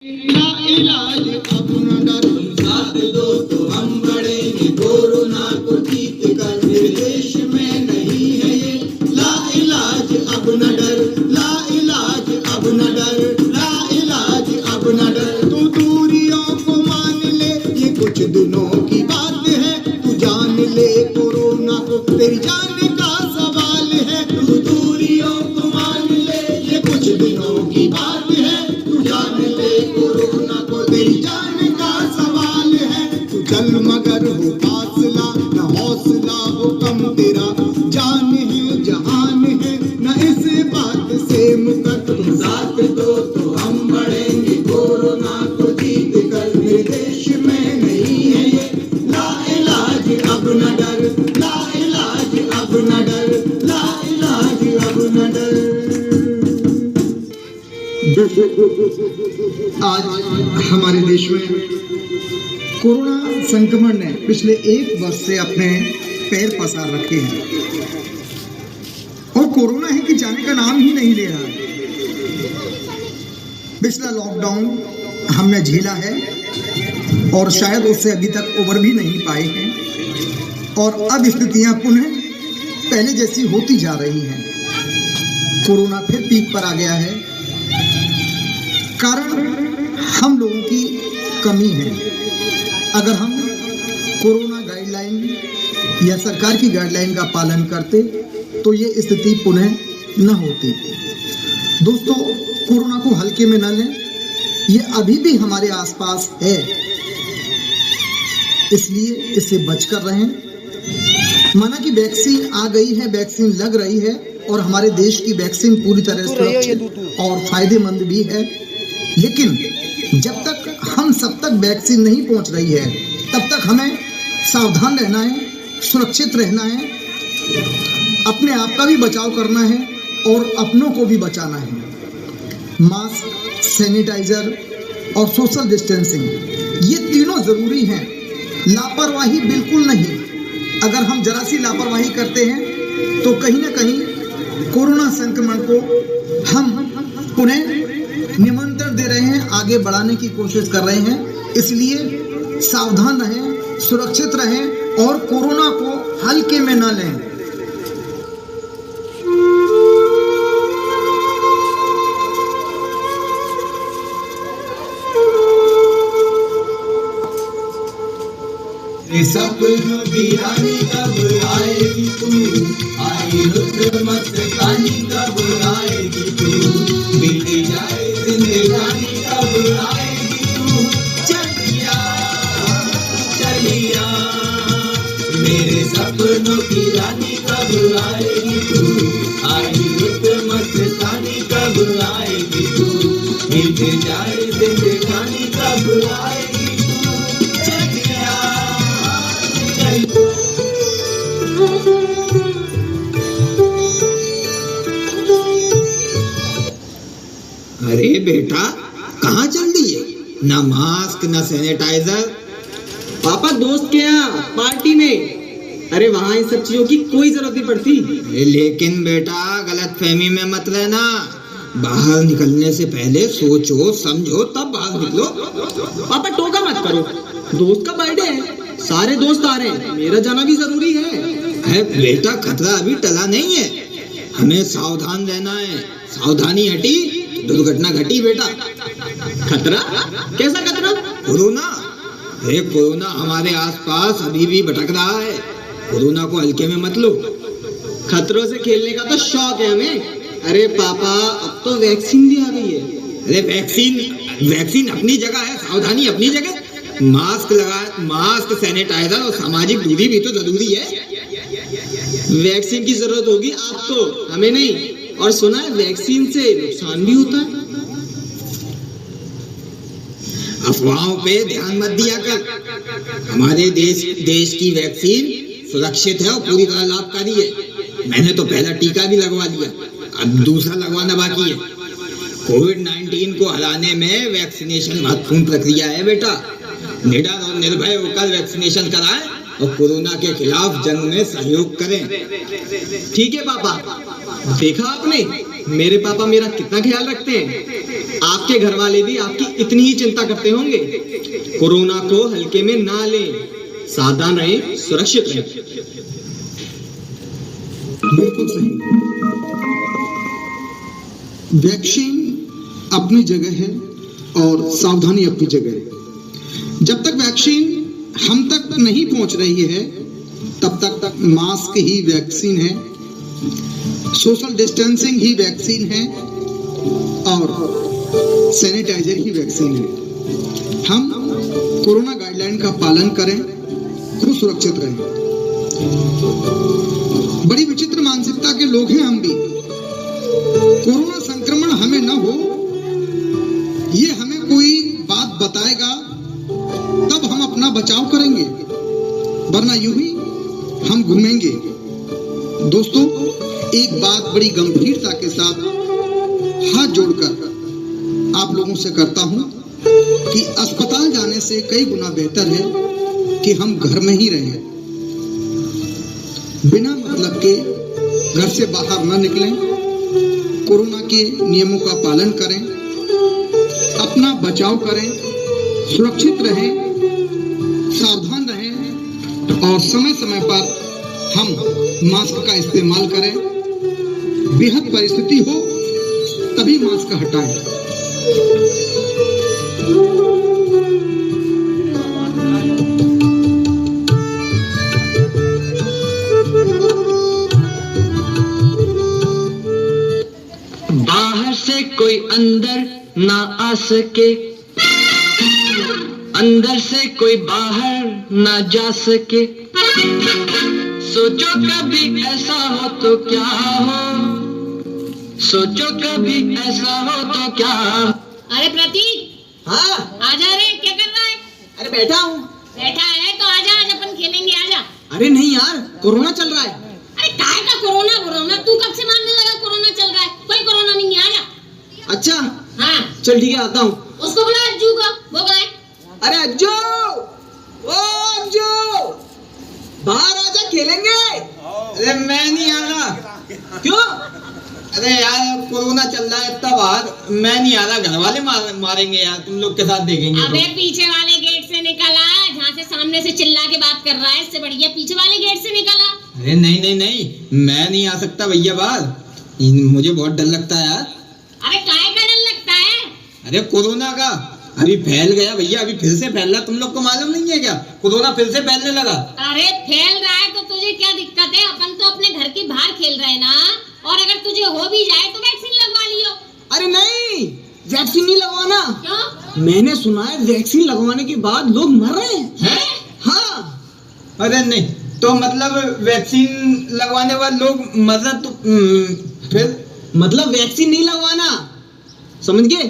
ना इलाज अब न डर, तुम साथ दो तो हम बढ़ेंगे कोरोना को जीत कर। मेरे देश में नहीं है ये ला इलाज अब न डर, ला इलाज अब न डर, ला इलाज अब न डर। तू दूरियों को मान ले, ये कुछ दिनों की बात है। तू जान ले कोरोना को, तेरी जान का सवाल है। तू दूरियों को मान ले, ये कुछ दिनों की बात है। तू जान ले कोरोना को, तेरी जान का सवाल है। तू चल मगर हो फासला, न हौसला हो कम तेरा। जान है जहान है, न इस बात से मुकर। तुम साथ दो तो हम बढ़ेंगे कोरोना को जीत कर। मेरे देश में नहीं है ये ला इलाज अब न डर, ला इलाज अब न डर, ला इलाज अब न डर। आज हमारे देश में कोरोना संक्रमण ने पिछले 1 वर्ष से अपने पैर पसार रखे हैं और कोरोना है कि जाने का नाम ही नहीं ले रहा है। पिछला लॉकडाउन हमने झेला है और शायद उससे अभी तक उबर भी नहीं पाए हैं और अब स्थितियां पुनः पहले जैसी होती जा रही हैं। कोरोना फिर पीक पर आ गया है। कारण हम लोगों की कमी है। अगर हम कोरोना गाइडलाइन या सरकार की गाइडलाइन का पालन करते तो ये स्थिति पुनः न होती। दोस्तों, कोरोना को हल्के में न लें, ये अभी भी हमारे आसपास है, इसलिए इससे बचकर रहें। माना कि वैक्सीन आ गई है, वैक्सीन लग रही है और हमारे देश की वैक्सीन पूरी तरह सुरक्षित और फायदेमंद भी है, लेकिन जब तक हम सब तक वैक्सीन नहीं पहुंच रही है तब तक हमें सावधान रहना है, सुरक्षित रहना है, अपने आप का भी बचाव करना है और अपनों को भी बचाना है। मास्क, सैनिटाइजर और सोशल डिस्टेंसिंग, ये तीनों जरूरी हैं। लापरवाही बिल्कुल नहीं। अगर हम जरा सी लापरवाही करते हैं तो कहीं ना कहीं कोरोना संक्रमण को हम पुनः निमंत्रण दे रहे हैं, आगे बढ़ाने की कोशिश कर रहे हैं। इसलिए सावधान रहें, सुरक्षित रहें और कोरोना को हल्के में न लें। सपनों की रानी कब आएगी तू, आई रुद्र मस्तानी कब आएगी तू, बीती जाए जिंदगानी कब आएगी तू। चलिया चलिया मेरे सपनों की रानी कब आएगी तू, आई रुद्र मस्तानी कब आएगी तू, बीती जाए जिंदगानी कब आएगी तू। चलिया अरे बेटा, कहाँ चल दिए? ना मास्क ना सैनिटाइजर। पापा दोस्त के यहाँ पार्टी में। अरे वहाँ इन सब चीजों की कोई जरूरत नहीं पड़ती। लेकिन बेटा, गलत फहमी में मत रहना। बाहर निकलने से पहले सोचो समझो तब बाहर निकलो। पापा टोका मत करो, दोस्त का बर्थडे है, सारे दोस्त आ रहे हैं, मेरा जाना भी जरूरी है। है बेटा, खतरा अभी टला नहीं है, हमें सावधान रहना है। सावधानी हटी दुर्घटना घटी बेटा। खतरा? कैसा खतरा? कोरोना। अरे कोरोना हमारे आसपास अभी भी भटक रहा है। कोरोना को हल्के में मत लो। खतरों से खेलने का तो शौक है हमें। अरे पापा, अब तो वैक्सीन भी आ गई है। अरे वैक्सीन अपनी जगह है, सावधानी अपनी जगह। मास्क, सैनिटाइजर और सामाजिक दूरी भी तो जरूरी है। वैक्सीन की जरूरत होगी आपको, हमें नहीं। और सुना है वैक्सीन से नुकसान भी होता है। अफवाहों पे ध्यान मत दिया कर। हमारे देश की वैक्सीन सुरक्षित है और पूरी तरह लाभकारी है। मैंने तो पहला टीका भी लगवा लिया, अब दूसरा लगवाना बाकी है। कोविड-19 को हराने में वैक्सीनेशन महत्वपूर्ण प्रक्रिया है बेटा। निडर और निर्भय होकर वैक्सीनेशन कराएं और कोरोना के खिलाफ जंग में सहयोग करें। ठीक है पापा, देखा आपने, मेरे पापा मेरा कितना ख्याल रखते हैं। आपके घर वाले भी आपकी इतनी ही चिंता करते होंगे। कोरोना को हल्के में ना लें, सावधान रहें, सुरक्षित रहें। बिल्कुल सही। वैक्सीन अपनी जगह है और सावधानी अपनी जगह है। जब तक वैक्सीन हम तक नहीं पहुंच रही है तब तक मास्क ही वैक्सीन है, सोशल डिस्टेंसिंग ही वैक्सीन है और सैनिटाइजर ही वैक्सीन है। हम कोरोना गाइडलाइन का पालन करें, खुद सुरक्षित रहें। बड़ी विचित्र मानसिकता के लोग हैं हम भी। कोरोना संक्रमण हमें न हो, ये हमें कोई बात बताएगा तब हम अपना बचाव करेंगे, वरना यूं ही हम घूमेंगे। दोस्तों, एक बात बड़ी गंभीरता के साथ हाथ जोड़कर आप लोगों से करता हूं कि अस्पताल जाने से कई गुना बेहतर है कि हम घर में ही रहें। बिना मतलब के घर से बाहर न निकलें, कोरोना के नियमों का पालन करें, अपना बचाव करें, सुरक्षित रहें, सावधान रहें और समय समय पर हम मास्क का इस्तेमाल करें। बेहद परिस्थिति हो तभी मास्क हटाएं। बाहर से कोई अंदर ना आ सके, अंदर से कोई बाहर ना जा सके। सोचो कभी ऐसा हो तो क्या हो, सोचो कभी ऐसा हो तो क्या। अरे प्रतीक, हाँ, आजा रे, क्या कर रहा है? अरे बैठा हूँ। बैठा है तो आजा, आज अपन खेलेंगे, आजा। अरे नहीं यार, कोरोना चल रहा है। अरे काहे का कोरोना? कोरोना तू कब से मानने लगा कोरोना चल रहा है? कोई कोरोना नहीं है, आजा। अच्छा, हाँ, चल ठीक है, आता हूँ। उसको बुला, अज्जू को, वो बुलाए। अरे अज्जू, ओ अज्जू, बाहर आजा, खेलेंगे। अरे मैं नहीं आ रहा। क्यों? अरे यार कोरोना चल रहा है इतना बाहर, मैं नहीं आ रहा। घर वाले मारेंगे यार, तुम लोग के साथ देखेंगे। अबे पीछे वाले गेट से निकल आ, जहाँ से सामने से चिल्ला के बात कर रहा है, इससे बढ़िया पीछे वाले गेट से निकल आ। अरे नहीं नहीं नहीं, मैं नहीं आ सकता भैया बाहर, मुझे बहुत डर लगता है यार। अरे काहे का डर लगता है? अरे कोरोना का अभी फैल गया भैया, अभी फिर से फैल रहा। तुम लोग को मालूम नहीं है क्या? कोरोना फिर से फैलने लगा। अरे फैल रहा है तो तुझे क्या दिक्कत है? अपन तो अपने घर के बाहर खेल रहे हैं ना, और अगर तुझे हो भी जाए तो वैक्सीन लगवा लियो। अरे नहीं, वैक्सीन नहीं लगवाना। क्यों? मैंने सुना है वैक्सीन लगवाने के बाद लोग मर रहे हैं। हाँ। अरे नहीं, तो मतलब वैक्सीन लगवाने वाले लोग मदद तो फिर मतलब वैक्सीन नहीं लगवाना, समझ गए?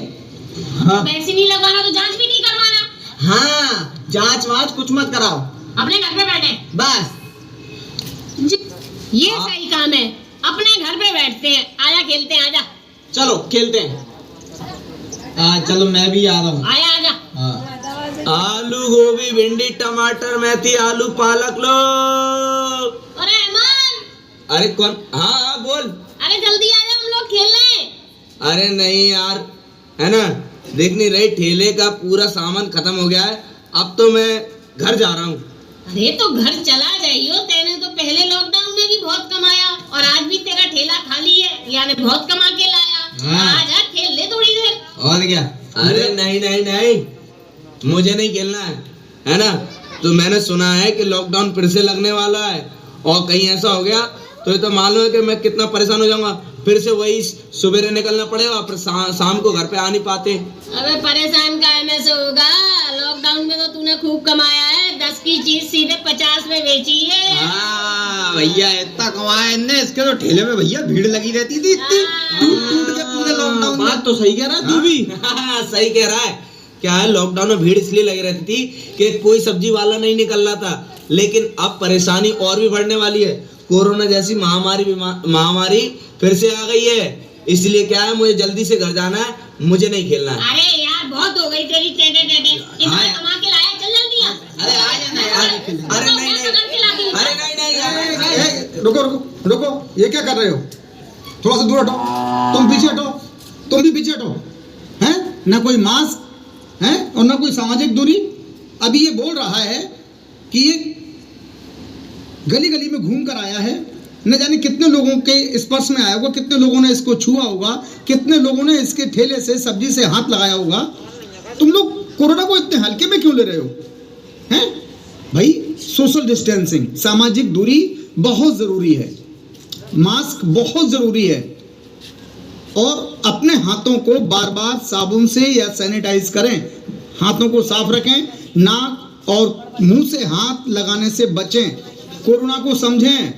हाँ वैक्सीन नहीं लगवाना तो जांच भी नहीं करवाना। हाँ, जांच वाच कुछ मत कराओ, अपने घर पे बैठे बस। ये सही काम है, अपने घर पे बैठते हैं। आजा खेलते हैं, आजा। चलो खेलते हैं। चलो मैं भी आ रहा हूँ। आया आजा। हाँ। आलू गोभी भिंडी टमाटर मेथी आलू पालक लो। अरे अमन, अरे कौन? हाँ बोल। अरे जल्दी आजा, हम लोग खेल रहे हैं। अरे नहीं यार, है ना, देख नहीं रही ठेले का पूरा सामान खत्म हो गया है। अब तो मैं घर जा रहा हूँ। अरे तो घर चला जाइयो, तेने तो पहले लॉकडाउन में भी बहुत कमाया और आज भी तेरा ठेला खाली है, यानी बहुत कमा के लाया। हाँ। आजा खेल ले थोड़ी देर। और क्या? अरे नहीं नहीं नहीं, मुझे नहीं खेलना है ना। तो मैंने सुना है कि लॉकडाउन फिर से लगने वाला है, और कहीं ऐसा हो गया तो ये तो मालूम है कि मैं कितना परेशान हो जाऊंगा। फिर से वही सुबह निकलना पड़ेगा, फिर शाम को घर पे आ नहीं पाते। अबे परेशान काहे से होगा? लॉकडाउन में तो तूने खूब कमाया है, 10 की चीज सीधे 50 में बेची है। हाँ भैया, इतना कमाया इनने, इसके तो ठेले में भैया भीड़ लगी रहती थी इतनी, टूट टूट के पूरे लॉकडाउन। बात तो सही कह रहा है तू भी। सही कह रहा है। क्या है, लॉकडाउन में भीड़ इसलिए लगी रहती थी कि कोई सब्जी वाला नहीं निकल रहा था, लेकिन अब परेशानी और भी बढ़ने वाली है। कोरोना जैसी महामारी फिर से आ गई है, इसलिए क्या है, मुझे जल्दी से घर जाना है, मुझे नहीं खेलना है। अरे यार बहुत हो गई तेरी टेटे टेटे, इतना कमा के लाया, चल जल्दी आ। अरे आ जाना यार। अरे नहीं नहीं, अरे नहीं नहीं, रुको रुको रुको, ये क्या कर रहे हो? थोड़ा सा दूर हटो, तुम पीछे हटो, तुम भी पीछे हटो। हैं ना कोई मास्क है और ना कोई सामाजिक दूरी। अभी ये बोल रहा है कि ये गली गली में घूम कर आया है, न जाने कितने लोगों के स्पर्श में आया होगा, कितने लोगों ने इसको छुआ होगा, कितने लोगों ने इसके ठेले से सब्जी से हाथ लगाया होगा। तुम लोग कोरोना को इतने हल्के में क्यों ले रहे हो? हैं भाई, सोशल डिस्टेंसिंग, सामाजिक दूरी बहुत जरूरी है, मास्क बहुत जरूरी है, और अपने हाथों को बार बार साबुन से या सैनिटाइज करें, हाथों को साफ रखें, नाक और मुंह से हाथ लगाने से बचें, कोरोना को समझें।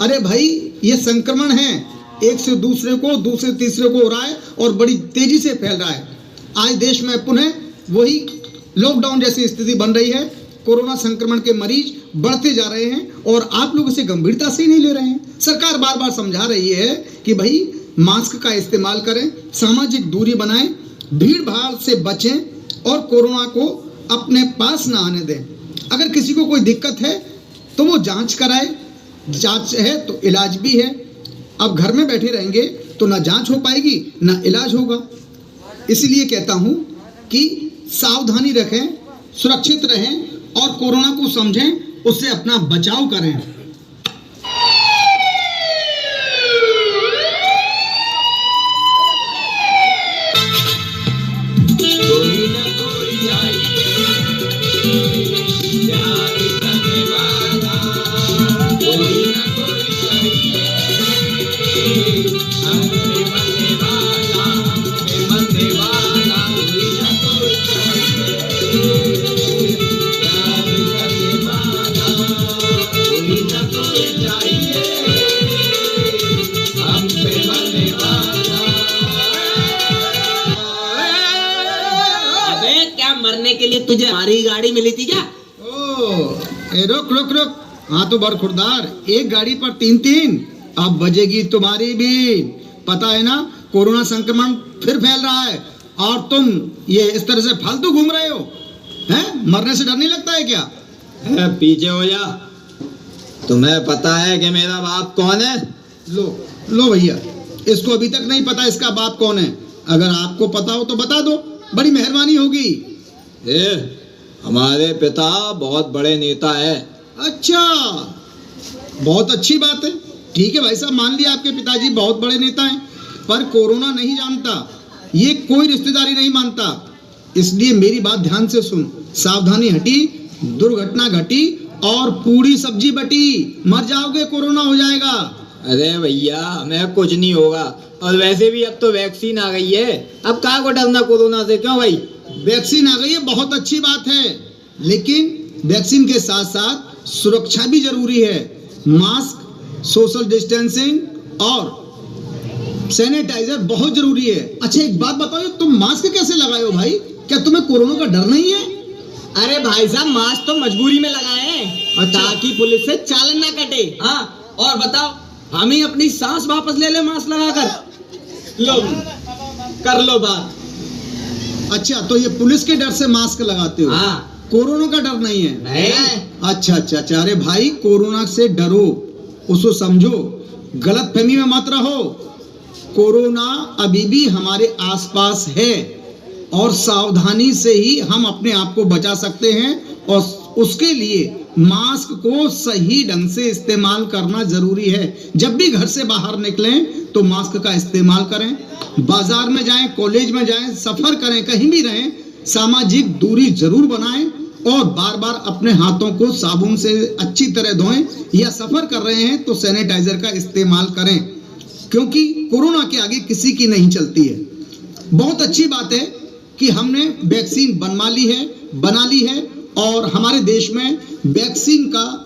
अरे भाई, ये संक्रमण है, एक से दूसरे को, दूसरे तीसरे को हो रहा है और बड़ी तेजी से फैल रहा है। आज देश में पुनः वही लॉकडाउन जैसी स्थिति बन रही है, कोरोना संक्रमण के मरीज बढ़ते जा रहे हैं और आप लोग इसे गंभीरता से ही नहीं ले रहे हैं। सरकार बार बार समझा रही है कि भाई मास्क का इस्तेमाल करें, सामाजिक दूरी बनाएं, भीड़ भाड़ से बचें और कोरोना को अपने पास ना आने दें। अगर किसी को कोई दिक्कत है तो वो जांच कराए, जांच है तो इलाज भी है। अब घर में बैठे रहेंगे तो ना जांच हो पाएगी ना इलाज होगा। इसलिए कहता हूं कि सावधानी रखें, सुरक्षित रहें और कोरोना को समझें, उससे अपना बचाव करें। मरने के लिए तुझे हमारी गाड़ी मिली थी क्या? रुक रुक रुक, हाँ तो बरखुरदार, एक गाड़ी पर 3-3, अब बजेगी तुम्हारी भी। पता है ना, कोरोना संक्रमण फिर फैल रहा है और तुम ये इस तरह से फालतू घूम रहे हो। हैं, मरने से डर नहीं लगता है क्या? पीछे हो जा। तुम्हें पता है कि मेरा बाप कौन है? लो भैया, इसको अभी तक नहीं पता इसका बाप कौन है। अगर आपको पता हो तो बता दो, बड़ी मेहरबानी होगी। हमारे पिता बहुत बड़े नेता है। अच्छा, बहुत अच्छी बात है। ठीक है भाई साहब, मान लिया आपके पिताजी बहुत बड़े नेता हैं, पर कोरोना नहीं जानता, ये कोई रिश्तेदारी नहीं मानता। इसलिए मेरी बात ध्यान से सुन, सावधानी हटी, दुर्घटना घटी और पूरी सब्जी बटी, मर जाओगे, कोरोना हो जाएगा। अरे भैया, हमें कुछ नहीं होगा, और वैसे भी अब तो वैक्सीन आ गई है, अब कहाँ को डरना कोरोना से? क्यों भाई? वैक्सीन आ गई है, बहुत अच्छी बात है, लेकिन वैक्सीन के साथ साथ सुरक्षा भी जरूरी है। मास्क, सोशल डिस्टेंसिंग और सैनिटाइजर बहुत जरूरी है। अच्छा एक बात बताओ, तुम मास्क कैसे लगाए हो भाई? क्या तुम्हें कोरोना का डर नहीं है? अरे भाई साहब, मास्क तो मजबूरी में लगाए हैं, और ताकि पुलिस से चालान ना कटे। हाँ, और बताओ, हम ही अपनी सांस वापस ले ले मास्क लगाकर। लो, कर लो बात। अच्छा, तो ये पुलिस के डर से मास्क लगाते हो? हाँ। कोरोना का डर नहीं है? नहीं। अच्छा, अरे भाई, कोरोना से डरो, उसको समझो, गलत फहमी में मत रहो। कोरोना अभी भी हमारे आसपास है और सावधानी से ही हम अपने आप को बचा सकते हैं, और उसके लिए मास्क को सही ढंग से इस्तेमाल करना जरूरी है। जब भी घर से बाहर निकलें तो मास्क का इस्तेमाल करें, बाजार में जाएं, कॉलेज में जाएं, सफर करें, कहीं भी रहें, सामाजिक दूरी जरूर बनाएं और बार बार अपने हाथों को साबुन से अच्छी तरह धोएं, या सफर कर रहे हैं तो सैनिटाइजर का इस्तेमाल करें, क्योंकि कोरोना के आगे किसी की नहीं चलती है। बहुत अच्छी बात है कि हमने वैक्सीन बना ली है और हमारे देश में वैक्सीन का